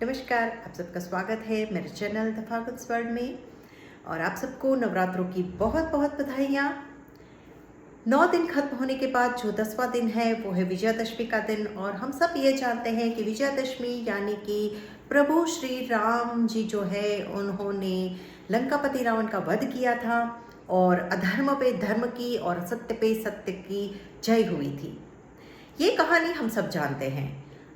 नमस्कार, आप सबका स्वागत है मेरे चैनल द फागुन्स वर्ल्ड में। और आप सबको नवरात्रों की बहुत बहुत बधाइयाँ। 9 दिन खत्म होने के बाद जो 10वां दिन है वो है विजयादशमी का दिन। और हम सब ये जानते हैं कि विजयादशमी यानी कि प्रभु श्री राम जी जो है उन्होंने लंकापति रावण का वध किया था और अधर्म पे धर्म की और असत्य पे सत्य की जय हुई थी। ये कहानी हम सब जानते हैं।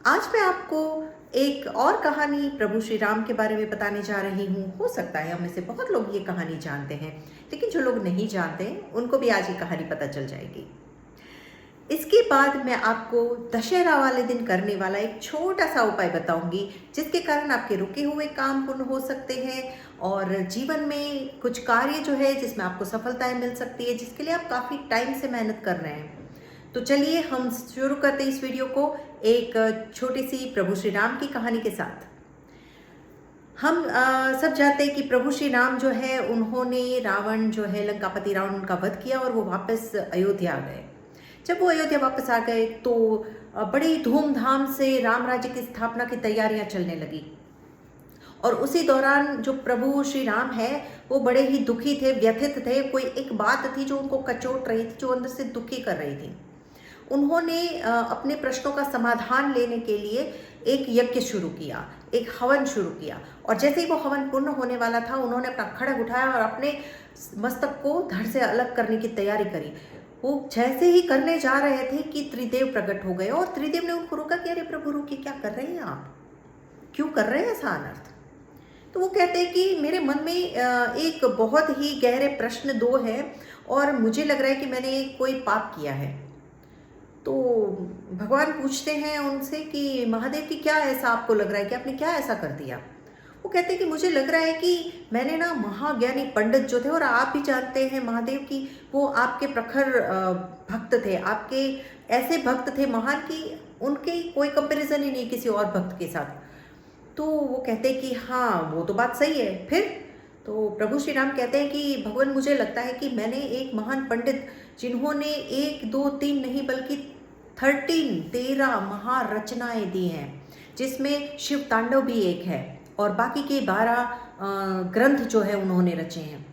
आज मैं आपको एक और कहानी प्रभु श्री राम के बारे में बताने जा रही हूँ। हो सकता है हम में से बहुत लोग ये कहानी जानते हैं, लेकिन जो लोग नहीं जानते उनको भी आज ये कहानी पता चल जाएगी। इसके बाद मैं आपको दशहरा वाले दिन करने वाला एक छोटा सा उपाय बताऊंगी, जिसके कारण आपके रुके हुए काम पूर्ण हो सकते हैं और जीवन में कुछ कार्य जो है जिसमें आपको सफलताएं मिल सकती है, जिसके लिए आप काफ़ी टाइम से मेहनत कर रहे हैं। तो चलिए हम शुरू करते हैं इस वीडियो को एक छोटी सी प्रभु श्री राम की कहानी के साथ। हम सब जानते हैं कि प्रभु श्री राम जो है उन्होंने रावण जो है लंकापति रावण उनका वध किया और वो वापस अयोध्या आ गए। जब वो अयोध्या वापस आ गए तो बड़ी धूमधाम से राम राज्य की स्थापना की तैयारियां चलने लगी। और उसी दौरान जो प्रभु श्री राम है वो बड़े ही दुखी थे, व्यथित थे। कोई एक बात थी जो उनको कचोट रही थी, जो अंदर से दुखी कर रही थी। उन्होंने अपने प्रश्नों का समाधान लेने के लिए एक यज्ञ शुरू किया, एक हवन शुरू किया। और जैसे ही वो हवन पूर्ण होने वाला था, उन्होंने अपना खड्ग उठाया और अपने मस्तक को धड़ से अलग करने की तैयारी करी। वो जैसे ही करने जा रहे थे कि त्रिदेव प्रकट हो गए और त्रिदेव ने उनको रोका कि अरे प्रभु रुकिए, क्या कर रहे हैं आप, क्यों कर रहे हैं ऐसा अनर्थ। तो वो कहते हैं कि मेरे मन में एक बहुत ही गहरे प्रश्न दो है और मुझे लग रहा है कि मैंने कोई पाप किया है। तो भगवान पूछते हैं उनसे कि महादेव की क्या ऐसा आपको लग रहा है कि आपने क्या ऐसा कर दिया। वो कहते हैं कि मुझे लग रहा है कि मैंने ना महाज्ञानी पंडित जो थे, और आप भी जानते हैं महादेव की वो आपके प्रखर भक्त थे, आपके ऐसे भक्त थे महान कि उनके कोई कंपैरिजन ही नहीं किसी और भक्त के साथ। तो वो कहते हैं कि हाँ वो तो बात सही है। फिर तो प्रभु श्री राम कहते हैं कि भगवान मुझे लगता है कि मैंने एक महान पंडित जिन्होंने 1 2 3 नहीं बल्कि 13 महारचनाएं दी हैं, जिसमें शिव तांडव भी एक है और बाकी के 12 ग्रंथ जो है उन्होंने रचे हैं,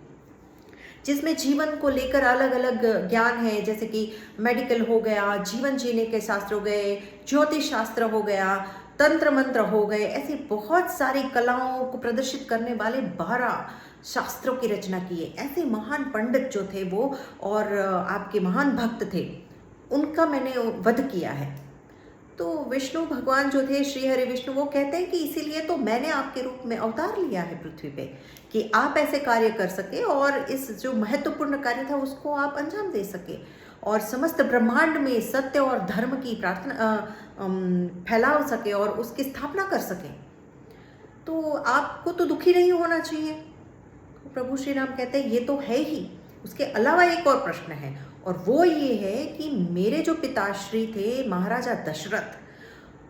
जिसमें जीवन को लेकर अलग अलग ज्ञान है, जैसे कि मेडिकल हो गया, जीवन जीने के शास्त्र हो गए, ज्योतिष शास्त्र हो गया, तंत्र मंत्र हो गए। ऐसी बहुत सारी कलाओं को प्रदर्शित करने वाले 12 शास्त्रों की रचना की है। ऐसे महान पंडित जो थे वो और आपके महान भक्त थे, उनका मैंने वध किया है। तो विष्णु भगवान जो थे, श्री हरि विष्णु, वो कहते हैं कि इसीलिए तो मैंने आपके रूप में अवतार लिया है पृथ्वी पे, कि आप ऐसे कार्य कर सके और इस जो महत्वपूर्ण कार्य था उसको आप अंजाम दे सके और समस्त ब्रह्मांड में सत्य और धर्म की प्रार्थना फैला सके और उसकी स्थापना कर सके। तो आपको तो दुखी नहीं होना चाहिए। तो प्रभु श्री राम कहते हैं ये तो है ही, उसके अलावा एक और प्रश्न है और वो ये है कि मेरे जो पिताश्री थे महाराजा दशरथ,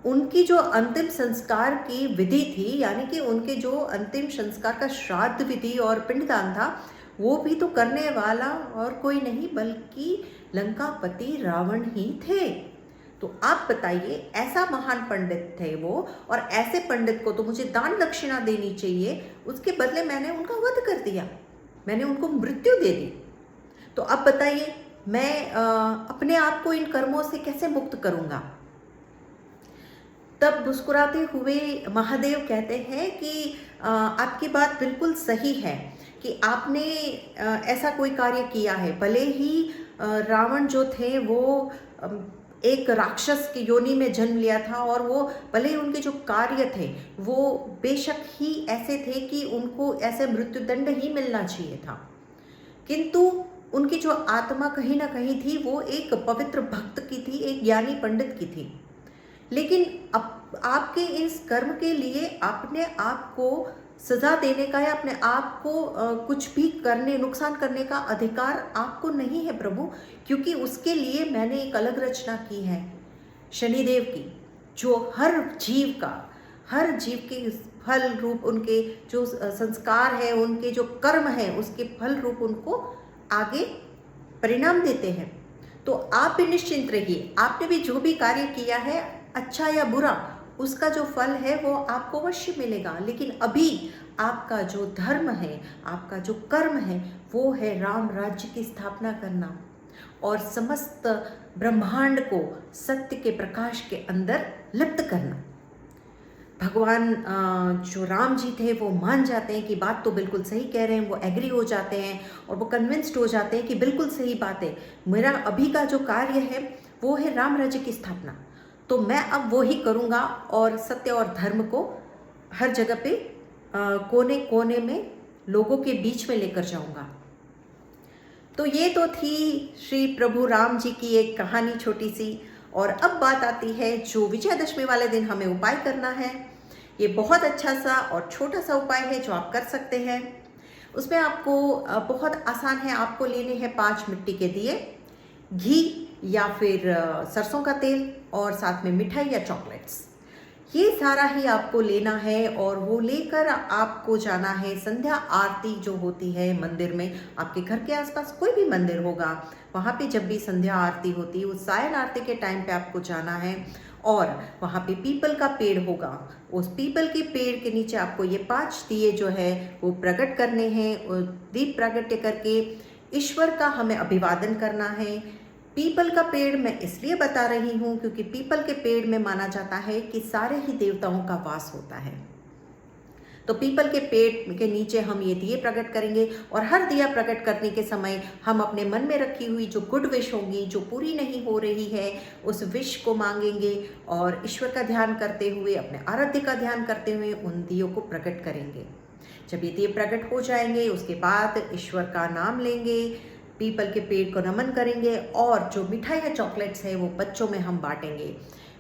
उनकी जो अंतिम संस्कार की विधि थी, यानी कि उनके जो अंतिम संस्कार का श्राद्ध विधि और पिंडदान था, वो भी तो करने वाला और कोई नहीं बल्कि लंकापति रावण ही थे। तो आप बताइए, ऐसा महान पंडित थे वो और ऐसे पंडित को तो मुझे दान दक्षिणा देनी चाहिए, उसके बदले मैंने उनका वध कर दिया, मैंने उनको मृत्यु दे दी। तो अब बताइए मैं अपने आप को इन कर्मों से कैसे मुक्त करूंगा। तब मुस्कुराते हुए महादेव कहते हैं कि आपकी बात बिल्कुल सही है कि आपने ऐसा कोई कार्य किया है। भले ही रावण जो थे वो एक राक्षस की योनि में जन्म लिया था और वो भले ही उनके जो कार्य थे वो बेशक ही ऐसे थे कि उनको ऐसे मृत्युदंड ही मिलना चाहिए था, किंतु उनकी जो आत्मा कहीं ना कहीं थी वो एक पवित्र भक्त की थी, एक ज्ञानी पंडित की थी। लेकिन अब आपके इस कर्म के लिए अपने आप को सजा देने का या अपने आप को कुछ भी करने, नुकसान करने का अधिकार आपको नहीं है प्रभु, क्योंकि उसके लिए मैंने एक अलग रचना की है शनिदेव की, जो हर जीव के फल रूप, उनके जो संस्कार है, उनके जो कर्म है, उसके फल रूप उनको आगे परिणाम देते हैं। तो आप भी निश्चिंत रहिए, आपने भी जो भी कार्य किया है अच्छा या बुरा, उसका जो फल है वो आपको अवश्य मिलेगा। लेकिन अभी आपका जो धर्म है, आपका जो कर्म है, वो है राम राज्य की स्थापना करना और समस्त ब्रह्मांड को सत्य के प्रकाश के अंदर लिप्त करना। भगवान जो राम जी थे वो मान जाते हैं कि बात तो बिल्कुल सही कह रहे हैं, वो एग्री हो जाते हैं और वो कन्विंस्ड हो जाते हैं कि बिल्कुल सही बात है, मेरा अभी का जो कार्य है वो है राम राज्य की स्थापना, तो मैं अब वो ही करूँगा और सत्य और धर्म को हर जगह पे कोने कोने में लोगों के बीच में लेकर जाऊँगा। तो ये तो थी श्री प्रभु राम जी की एक कहानी छोटी सी। और अब बात आती है जो विजयदशमी वाले दिन हमें उपाय करना है। ये बहुत अच्छा सा और छोटा सा उपाय है जो आप कर सकते हैं। उसमें आपको बहुत आसान है, आपको लेने हैं 5 मिट्टी के दिए, घी या फिर सरसों का तेल और साथ में मिठाई या चॉकलेट्स। ये सारा ही आपको लेना है और वो लेकर आपको जाना है संध्या आरती जो होती है मंदिर में। आपके घर के आसपास कोई भी मंदिर होगा, वहाँ पे जब भी संध्या आरती होती है उस सायं आरती के टाइम पे आपको जाना है और वहाँ पे पीपल का पेड़ होगा। उस पीपल के पेड़ के नीचे आपको ये 5 दिए जो है वो प्रकट करने हैं। दीप प्रागट्य करके ईश्वर का हमें अभिवादन करना है। पीपल का पेड़ मैं इसलिए बता रही हूँ क्योंकि पीपल के पेड़ में माना जाता है कि सारे ही देवताओं का वास होता है। तो पीपल के पेड़ के नीचे हम ये दिए प्रकट करेंगे और हर दिया प्रकट करने के समय हम अपने मन में रखी हुई जो गुड विश होंगी, जो पूरी नहीं हो रही है, उस विश को मांगेंगे और ईश्वर का ध्यान करते हुए, अपने आराध्य का ध्यान करते हुए उन दियों को प्रकट करेंगे। जब ये दिए प्रकट हो जाएंगे उसके बाद ईश्वर का नाम लेंगे, पीपल के पेड़ को नमन करेंगे और जो मिठाई या चॉकलेट्स है वो बच्चों में हम बांटेंगे।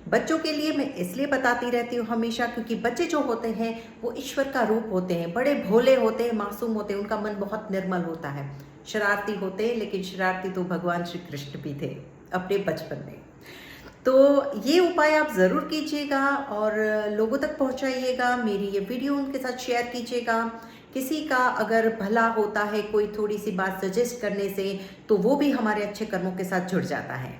बच्चों के लिए मैं इसलिए बताती रहती हूँ हमेशा क्योंकि बच्चे जो होते हैं वो ईश्वर का रूप होते हैं, बड़े भोले होते हैं, मासूम होते हैं, उनका मन बहुत निर्मल होता है, शरारती होते हैं, लेकिन शरारती तो भगवान श्री कृष्ण भी थे अपने बचपन में। तो ये उपाय आप ज़रूर कीजिएगा और लोगों तक पहुँचाइएगा। मेरी ये वीडियो उनके साथ शेयर कीजिएगा। किसी का अगर भला होता है कोई थोड़ी सी बात सजेस्ट करने से, तो वो भी हमारे अच्छे कर्मों के साथ जुड़ जाता है।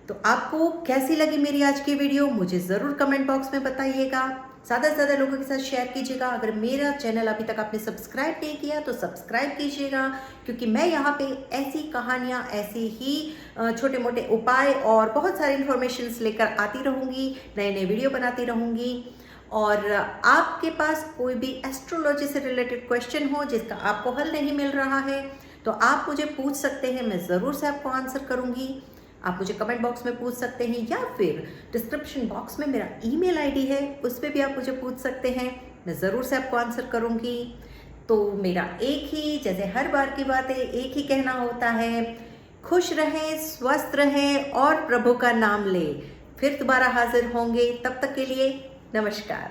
तो आपको कैसी लगी मेरी आज की वीडियो मुझे ज़रूर कमेंट बॉक्स में बताइएगा। ज़्यादा से ज़्यादा लोगों के साथ शेयर कीजिएगा। अगर मेरा चैनल अभी तक आपने सब्सक्राइब नहीं किया तो सब्सक्राइब कीजिएगा क्योंकि मैं यहाँ पे ऐसी कहानियाँ, ऐसी ही छोटे मोटे उपाय और बहुत सारे इन्फॉर्मेशंस लेकर आती रहूँगी, नए नए वीडियो बनाती रहूँगी। और आपके पास कोई भी एस्ट्रोलॉजी से रिलेटेड क्वेश्चन हो जिसका आपको हल नहीं मिल रहा है तो आप मुझे पूछ सकते हैं, मैं ज़रूर से आपको आंसर करूँगी। आप मुझे कमेंट बॉक्स में पूछ सकते हैं या फिर डिस्क्रिप्शन बॉक्स में मेरा ईमेल आईडी है, उस पर भी आप मुझे पूछ सकते हैं, मैं ज़रूर से आपको आंसर करूँगी। तो मेरा एक ही, जैसे हर बार की बात है, एक ही कहना होता है, खुश रहें, स्वस्थ रहें और प्रभु का नाम लें। फिर दोबारा हाजिर होंगे, तब तक के लिए नमस्कार।